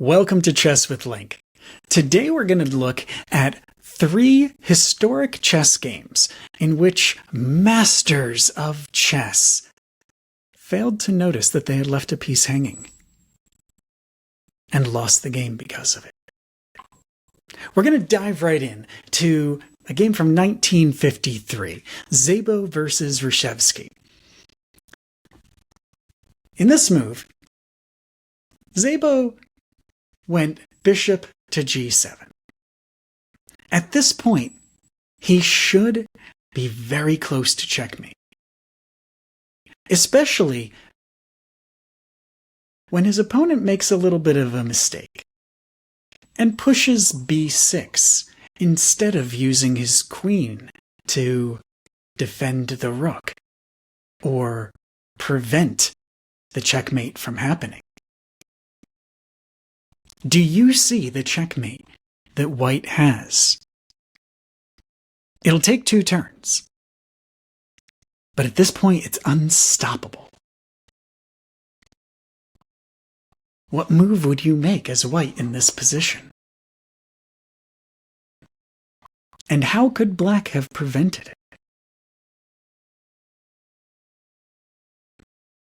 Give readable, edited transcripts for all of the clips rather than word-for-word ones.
Welcome to Chess with Link. Today we're going to look at 3 historic chess games in which masters of chess failed to notice that they had left a piece hanging and lost the game because of it. We're going to dive right in to a game from 1953, Szabó versus Reshevsky. In this move, Szabó went bishop to g7. At this point, he should be very close to checkmate, especially when his opponent makes a little bit of a mistake and pushes b6 instead of using his queen to defend the rook or prevent the checkmate from happening. Do you see the checkmate that white has? It'll take 2 turns, but at this point it's unstoppable. What move would you make as white in this position? And how could black have prevented it?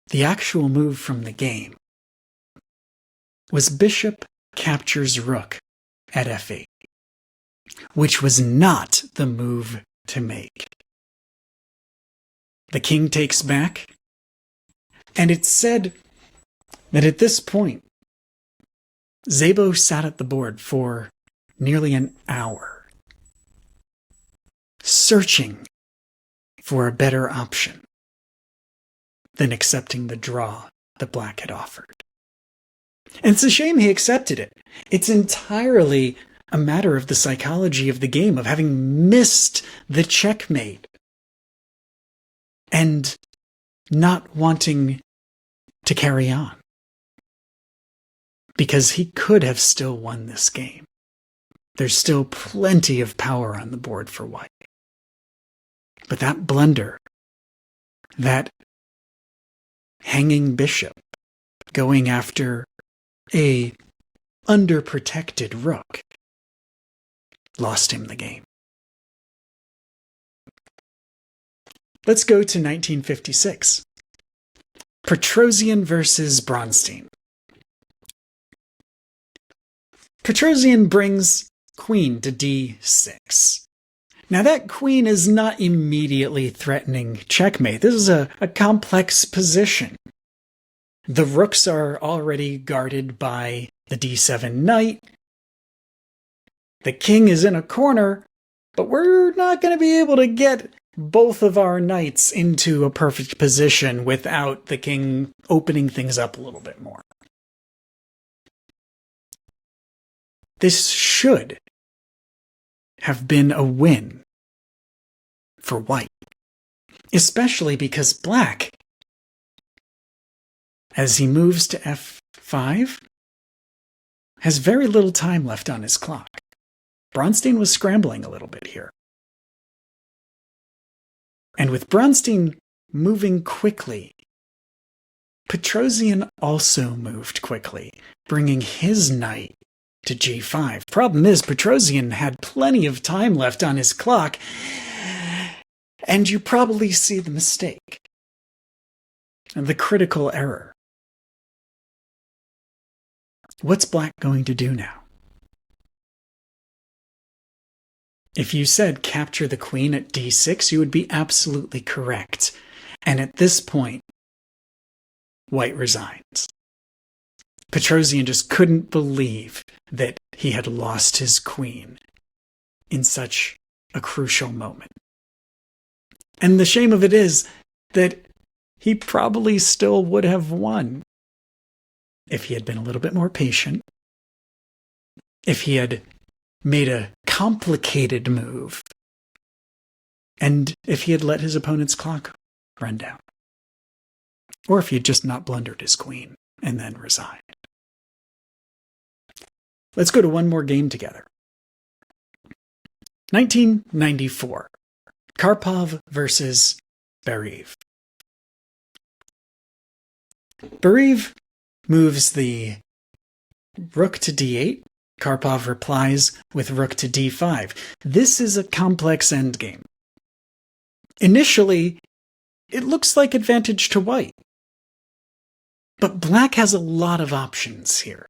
The actual move from the game was bishop captures rook at f8, which was not the move to make. The king takes back, and it's said that at this point, Szabó sat at the board for nearly an hour, searching for a better option than accepting the draw that black had offered. And it's a shame he accepted it. It's entirely a matter of the psychology of the game, of having missed the checkmate and not wanting to carry on. Because he could have still won this game. There's still plenty of power on the board for white. But that blunder, that hanging bishop, going after a underprotected rook, lost him the game. Let's go to 1956. Petrosian versus Bronstein. Petrosian brings queen to d6. Now that queen is not immediately threatening checkmate. This is a complex position. The rooks are already guarded by the d7 knight. The king is in a corner, but we're not going to be able to get both of our knights into a perfect position without the king opening things up a little bit more. This should have been a win for white, especially because black, as he moves to f5, has very little time left on his clock. Bronstein was scrambling a little bit here. And with Bronstein moving quickly, Petrosian also moved quickly, bringing his knight to g5. Problem is, Petrosian had plenty of time left on his clock, and you probably see the mistake, and the critical error. What's black going to do now? If you said capture the queen at d6, you would be absolutely correct. And at this point, white resigns. Petrosian just couldn't believe that he had lost his queen in such a crucial moment. And the shame of it is that he probably still would have won if he had been a little bit more patient, if he had made a complicated move, and if he had let his opponent's clock run down, or if he had just not blundered his queen and then resigned. Let's go to one more game together. 1994, Karpov versus Bareev. Bareev moves the rook to d8. Karpov replies with rook to d5. This is a complex endgame. Initially, it looks like advantage to white. But black has a lot of options here.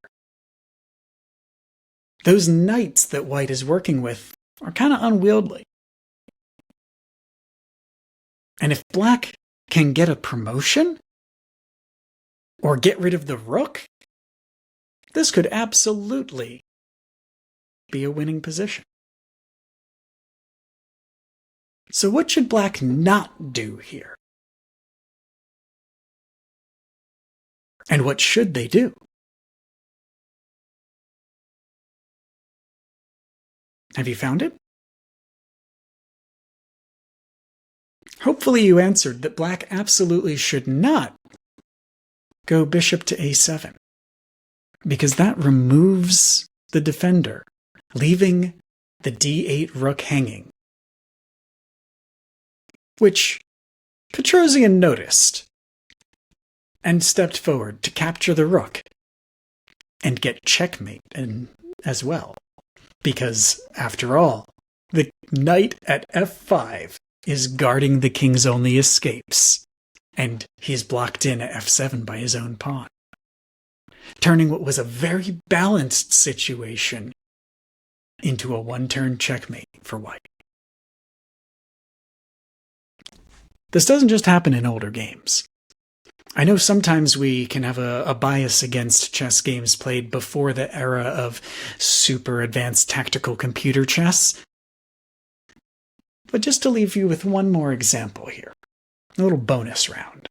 Those knights that white is working with are kind of unwieldy. And if black can get a promotion or get rid of the rook, this could absolutely be a winning position. So what should black not do here? And what should they do? Have you found it? Hopefully you answered that black absolutely should not go bishop to a7, because that removes the defender, leaving the d8 rook hanging, which Petrosian noticed and stepped forward to capture the rook and get checkmate as well. Because, after all, the knight at f5 is guarding the king's only escapes, and he's blocked in at f7 by his own pawn, turning what was a very balanced situation into a one-turn checkmate for white. This doesn't just happen in older games. I know sometimes we can have a bias against chess games played before the era of super advanced tactical computer chess. But just to leave you with one more example here, a little bonus round.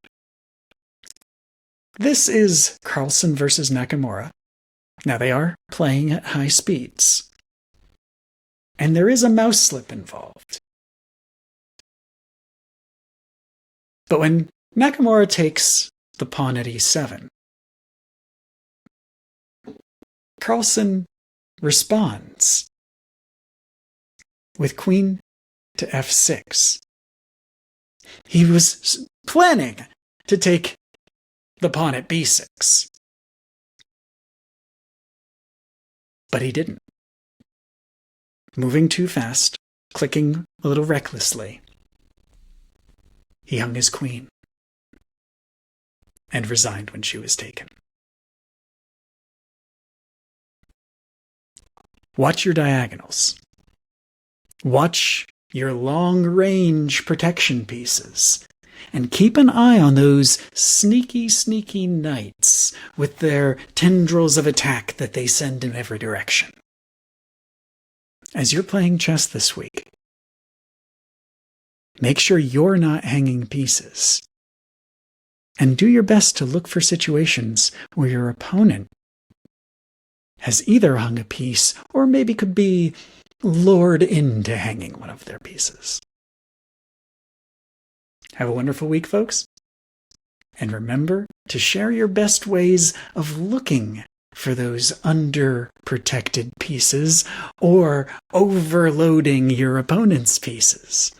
This is Carlsen versus Nakamura. Now they are playing at high speeds. And there is a mouse slip involved. But when Nakamura takes the pawn at e7, Carlsen responds with queen to f6. He was planning to take the pawn at b6, but he didn't. Moving too fast, clicking a little recklessly, he hung his queen and resigned when she was taken. Watch your diagonals. Watch your long-range protection pieces. And keep an eye on those sneaky, sneaky knights with their tendrils of attack that they send in every direction. As you're playing chess this week, make sure you're not hanging pieces. And do your best to look for situations where your opponent has either hung a piece or maybe could be lured into hanging one of their pieces. Have a wonderful week, folks. And remember to share your best ways of looking for those underprotected pieces or overloading your opponent's pieces.